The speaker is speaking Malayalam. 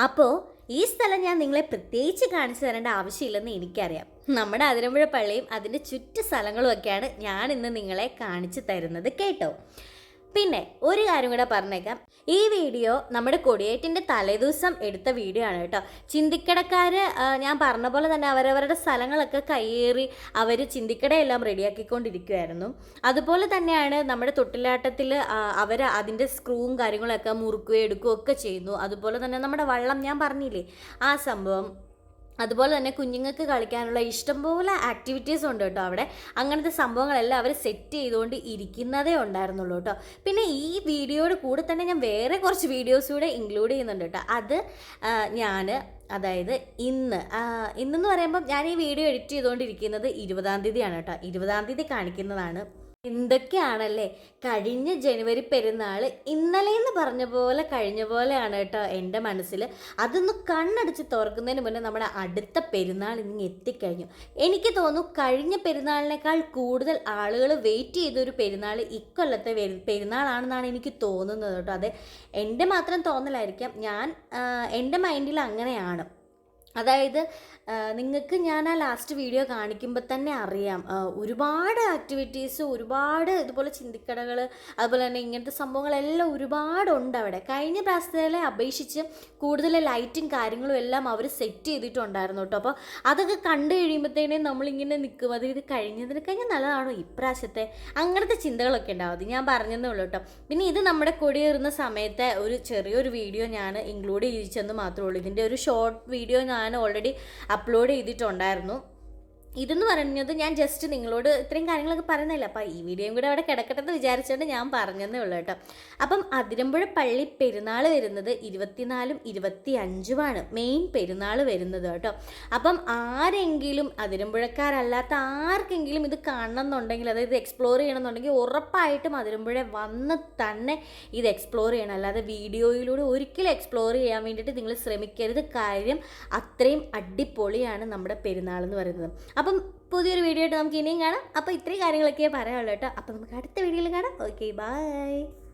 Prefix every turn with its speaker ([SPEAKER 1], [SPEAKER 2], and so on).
[SPEAKER 1] അപ്പോൾ ഈ സ്ഥലം ഞാൻ നിങ്ങളെ പ്രത്യേകിച്ച് കാണിച്ചു തരേണ്ട ആവശ്യമില്ലെന്ന് എനിക്കറിയാം. നമ്മുടെ അതിരമ്പുഴ പള്ളിയും അതിൻ്റെ ചുറ്റു സ്ഥലങ്ങളും ഒക്കെയാണ് ഞാൻ ഇന്ന് നിങ്ങളെ കാണിച്ചു തരുന്നത് കേട്ടോ. പിന്നെ ഒരു കാര്യം കൂടെ പറഞ്ഞേക്കാം, ഈ വീഡിയോ നമ്മുടെ കൊടിയേറ്റിൻ്റെ തലേദിവസം എടുത്ത വീഡിയോ ആണ് കേട്ടോ. ചിന്തിക്കടക്കാർ ഞാൻ പറഞ്ഞ പോലെ തന്നെ അവരവരുടെ സ്ഥലങ്ങളൊക്കെ കയ്യേറി അവർ ചിന്തിക്കടയെല്ലാം റെഡിയാക്കിക്കൊണ്ടിരിക്കുമായിരുന്നു. അതുപോലെ തന്നെയാണ് നമ്മുടെ തൊട്ടിലാട്ടത്തിൽ അവർ അതിൻ്റെ സ്ക്രൂവും കാര്യങ്ങളൊക്കെ മുറുക്കുകയും എടുക്കുകയും ഒക്കെ ചെയ്യുന്നു. അതുപോലെ തന്നെ നമ്മുടെ വള്ളം ഞാൻ പറഞ്ഞില്ലേ ആ സംഭവം, അതുപോലെ തന്നെ കുഞ്ഞുങ്ങൾക്ക് കളിക്കാനുള്ള ഇഷ്ടംപോലെ ആക്ടിവിറ്റീസ് ഉണ്ട് കേട്ടോ അവിടെ. അങ്ങനത്തെ സംഭവങ്ങളെല്ലാം അവർ സെറ്റ് ചെയ്തുകൊണ്ട് ഇരിക്കുന്നതേ ഉണ്ടായിരുന്നുള്ളൂ കേട്ടോ. പിന്നെ ഈ വീഡിയോയുടെ കൂടെ തന്നെ ഞാൻ വേറെ കുറച്ച് വീഡിയോസ് കൂടെ ഇൻക്ലൂഡ് ചെയ്യുന്നുണ്ട് കേട്ടോ. അത് അതായത് ഇന്നെന്ന് പറയുമ്പം ഞാൻ ഈ വീഡിയോ എഡിറ്റ് ചെയ്തുകൊണ്ടിരിക്കുന്നത് 20-ാം തീയതിയാണ് കേട്ടോ. 20-ാം തീയതി കാണിക്കുന്നതാണ്. എന്തൊക്കെയാണല്ലേ കഴിഞ്ഞ ജനുവരി പെരുന്നാൾ ഇന്നലെയെന്ന് പറഞ്ഞ പോലെ കഴിഞ്ഞ പോലെയാണ് കേട്ടോ എൻ്റെ മനസ്സിൽ. അതൊന്ന് കണ്ണടിച്ച് തുറക്കുന്നതിന് മുന്നേ നമ്മുടെ അടുത്ത പെരുന്നാൾ ഇങ്ങനെ എത്തിക്കഴിഞ്ഞു. എനിക്ക് തോന്നുന്നു കഴിഞ്ഞ പെരുന്നാളിനേക്കാൾ കൂടുതൽ ആളുകൾ വെയിറ്റ് ചെയ്തൊരു പെരുന്നാൾ ഇക്കൊല്ലത്തെ പെരുന്നാളാണെന്നാണ് എനിക്ക് തോന്നുന്നത് കേട്ടോ. അത് എൻ്റെ മാത്രം തോന്നലായിരിക്കാം, എൻ്റെ മൈൻഡിൽ അങ്ങനെയാണ്. അതായത് നിങ്ങൾക്ക് ഞാൻ ആ ലാസ്റ്റ് വീഡിയോ കാണിക്കുമ്പോൾ തന്നെ അറിയാം, ഒരുപാട് ആക്ടിവിറ്റീസ്, ഒരുപാട് ഇതുപോലെ ചിന്തിക്കടകൾ, അതുപോലെ തന്നെ ഇങ്ങനത്തെ സംഭവങ്ങളെല്ലാം ഒരുപാടുണ്ട് അവിടെ. കഴിഞ്ഞ പ്രാവശ്യത്തിലെ അപേക്ഷിച്ച് കൂടുതൽ ലൈറ്റും കാര്യങ്ങളും എല്ലാം അവർ സെറ്റ് ചെയ്തിട്ടുണ്ടായിരുന്നു കേട്ടോ. അപ്പോൾ അതൊക്കെ കണ്ടു കഴിയുമ്പോഴത്തേനും നമ്മളിങ്ങനെ നിൽക്കും, അത് ഇത് കഴിഞ്ഞതിനൊക്കെ നല്ലതാണോ ഇപ്രാവശ്യത്തെ, അങ്ങനത്തെ ചിന്തകളൊക്കെ ഉണ്ടാവും. അത് ഞാൻ പറഞ്ഞതേ ഉള്ളൂ കേട്ടോ. പിന്നെ ഇത് നമ്മുടെ കൊടിയേറുന്ന സമയത്തെ ഒരു ചെറിയൊരു വീഡിയോ ഞാൻ ഇൻക്ലൂഡ് ചെയ്യിച്ചെന്ന് മാത്രമേ ഉള്ളൂ. ഇതിൻ്റെ ഒരു ഷോർട്ട് വീഡിയോ ഞാൻ ഓൾറെഡി അപ്ലോഡ് ചെയ്തിട്ടുണ്ടായിരുന്നു. ഇതെന്ന് പറഞ്ഞത് ഞാൻ ജസ്റ്റ് നിങ്ങളോട് ഇത്രയും കാര്യങ്ങളൊക്കെ പറയുന്നില്ല, അപ്പോൾ ഈ വീഡിയോയും കൂടെ അവിടെ കിടക്കട്ടെ എന്ന് വിചാരിച്ചുകൊണ്ട് ഞാൻ പറഞ്ഞതേ ഉള്ളൂ കേട്ടോ. അപ്പം അതിരമ്പുഴ പള്ളി പെരുന്നാൾ വരുന്നത് 24-ഉം 25-ഉമാണ് മെയിൻ പെരുന്നാൾ വരുന്നത് കേട്ടോ. അപ്പം ആരെങ്കിലും അതിരമ്പുഴക്കാരല്ലാത്ത ആർക്കെങ്കിലും ഇത് കാണണം എന്നുണ്ടെങ്കിൽ, അതായത് എക്സ്പ്ലോർ ചെയ്യണമെന്നുണ്ടെങ്കിൽ ഉറപ്പായിട്ടും അതിരമ്പുഴ വന്ന് തന്നെ ഇത് എക്സ്പ്ലോർ ചെയ്യണം. അല്ലാതെ വീഡിയോയിലൂടെ ഒരിക്കലും എക്സ്പ്ലോർ ചെയ്യാൻ വേണ്ടിയിട്ട് നിങ്ങൾ ശ്രമിക്കരുത്. കാര്യം അത്രയും അടിപൊളിയാണ് നമ്മുടെ പെരുന്നാൾ എന്ന് പറയുന്നത്. അപ്പം പുതിയൊരു വീഡിയോ ആയിട്ട് നമുക്ക് ഇനിയും കാണാം. അപ്പോൾ ഇത്രയും കാര്യങ്ങളൊക്കെ പറയാനുള്ളൂ കേട്ടോ. അപ്പോൾ നമുക്ക് അടുത്ത വീഡിയോയിൽ കാണാം. Okay, by.